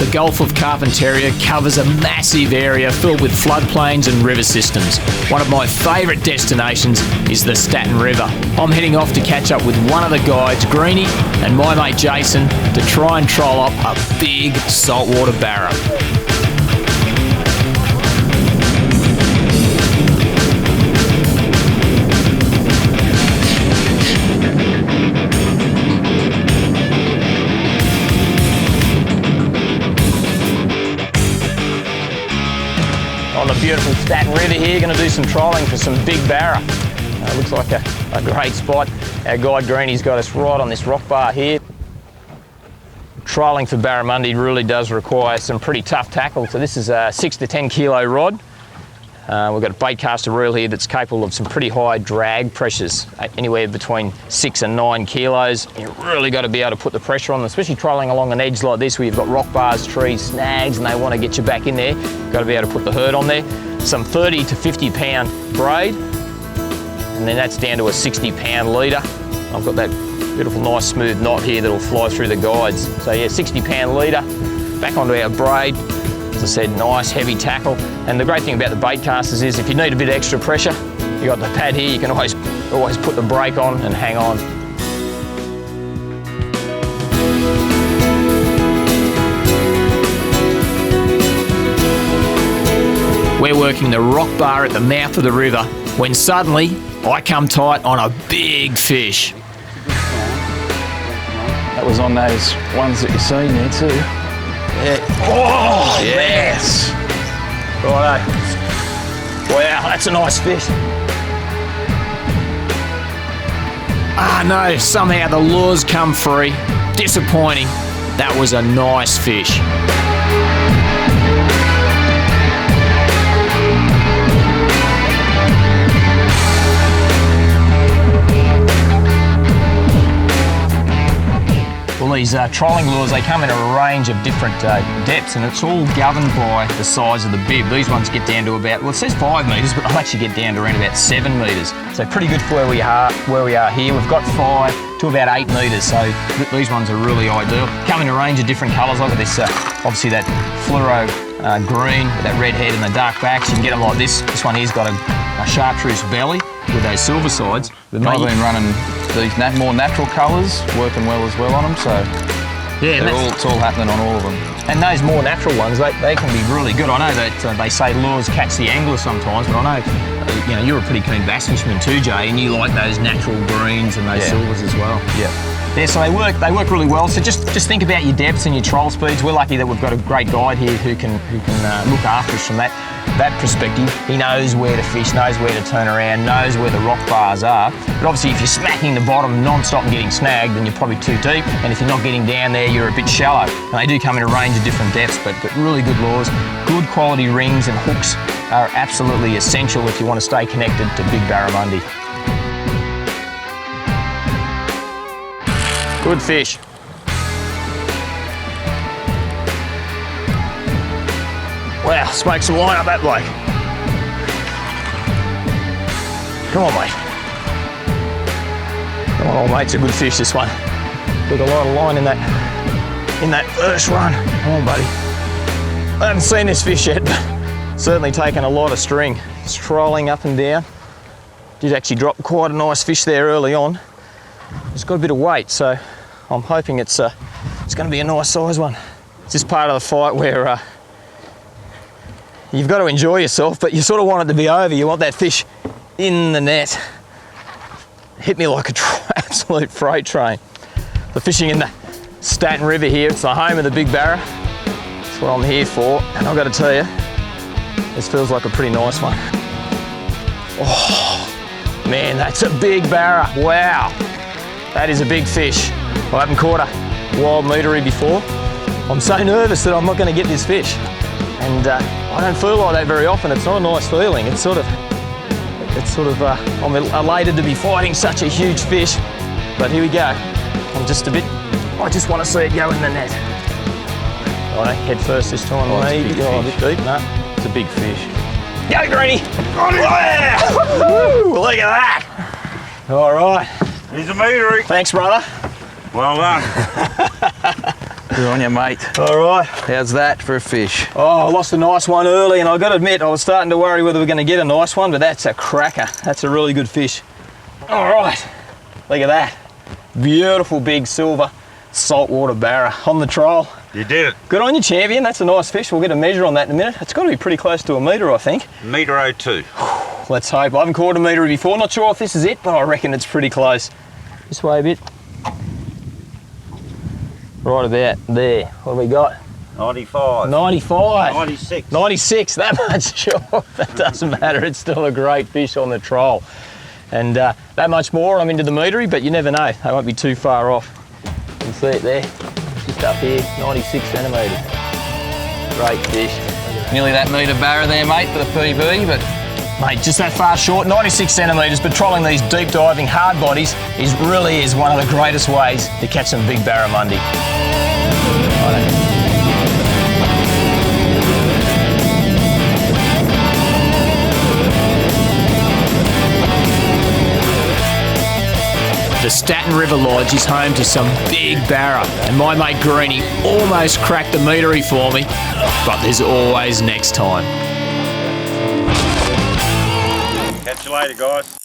The Gulf of Carpentaria covers a massive area filled with floodplains and river systems. One of my favourite destinations is the Staaten River. I'm heading off to catch up with one of the guides, Greenie, and my mate Jason, to try and troll up a big saltwater barra. On the beautiful Staaten River here, going to do some trolling for some big barra. Looks like a great spot. Our guide Greenie's got us right on this rock bar here. Trolling for barramundi really does require some pretty tough tackle. So this is a 6 to 10 kilo rod. We've got a bait caster reel here that's capable of some pretty high drag pressures, anywhere between 6 and 9 kilos. You've really got to be able to put the pressure on them, especially trolling along an edge like this where you've got rock bars, trees, snags, and they want to get you back in there. You've got to be able to put the hurt on there. Some 30 to 50 pound braid, and then that's down to a 60 pound leader. I've got that beautiful nice smooth knot here that'll fly through the guides. So yeah, 60 pound leader, back onto our braid. As I said, nice heavy tackle. And the great thing about the bait casters is if you need a bit of extra pressure, you got the pad here, you can always put the brake on and hang on. We're working the rock bar at the mouth of the river when suddenly I come tight on a big fish. That was on those ones that you're seeing there too. Yeah. Oh, yes! Righto. Wow, that's a nice fish. Ah no, somehow the lures come free. Disappointing. That was a nice fish. Well, these trolling lures, they come in a range of different depths, and it's all governed by the size of the bib. These ones get down to about, well, it says 5 metres, but they'll actually get down to around about 7 metres. So pretty good for where we are here. We've got 5 to about 8 metres, so these ones are really ideal. Come in a range of different colours. Look at this, obviously that fluoro green with that red head and the dark backs. You can get them like this. This one here's got a chartreuse belly with those silver sides. I've been running these more natural colours, working well as well on them, so yeah, it's all happening on all of them. And those more natural ones, they can be really good. I know that they say lures catch the angler sometimes, but I know you're a pretty keen bass fisherman too, Jay, and you like those natural greens and those silvers as well. Yeah. Yeah, so they work really well. So just think about your depths and your troll speeds. We're lucky that we've got a great guide here who can look after us from that perspective. He knows where to fish, knows where to turn around, knows where the rock bars are. But obviously if you're smacking the bottom non-stop and getting snagged, then you're probably too deep. And if you're not getting down there, you're a bit shallow. And they do come in a range of different depths, but really good lures. Good quality rings and hooks are absolutely essential if you want to stay connected to big barramundi. Good fish. Wow, smoke some line up that bloke. Come on, mate. Come on, old mate, it's a good fish, this one. Took a lot of line in that first run. Come on, buddy. I haven't seen this fish yet, but certainly taken a lot of string. It's trolling up and down. Did actually drop quite a nice fish there early on. It's got a bit of weight, so I'm hoping it's going to be a nice size one. It's this part of the fight where you've got to enjoy yourself, but you sort of want it to be over. You want that fish in the net. Hit me like an absolute freight train. The fishing in the Staaten River here, it's the home of the big barra. That's what I'm here for, and I've got to tell you, this feels like a pretty nice one. Oh, man, that's a big barra. Wow, that is a big fish. I haven't caught a wild meatery before. I'm so nervous that I'm not going to get this fish. And I don't feel like that very often. It's not a nice feeling. It's sort of, I'm elated to be fighting such a huge fish. But here we go. I just want to see it go in the net. Right, head first this time. Maybe. Oh, a bit deep. No, it's a big fish. Go, Greenie. Wow. Look at that. All right. He's a meatery. Thanks, brother. Well done. Good on you, mate. All right. How's that for a fish? Oh, I lost a nice one early, and I got to admit, I was starting to worry whether we're going to get a nice one, but that's a cracker. That's a really good fish. All right, look at that. Beautiful big silver saltwater barra on the trawl. You did it. Good on you, champion. That's a nice fish. We'll get a measure on that in a minute. It's got to be pretty close to a metre, I think. Metre 02. Let's hope. I haven't caught a metre before. Not sure if this is it, but I reckon it's pretty close. This way a bit. Right about there. What have we got? 95. 95. 96. 96, that much sure. That doesn't matter. It's still a great fish on the trawl. And that much more, I'm into the metery, but you never know. They won't be too far off. You can see it there. Just up here, 96 centimetres. Great fish. Nearly that metre barra there, mate, for the PB, but... Mate, just that far short, 96 centimetres, but trolling these deep diving hard bodies really is one of the greatest ways to catch some big barramundi. The Staaten River Lodge is home to some big barra, and my mate Greenie almost cracked the metery for me, but there's always next time. Catch you later, guys.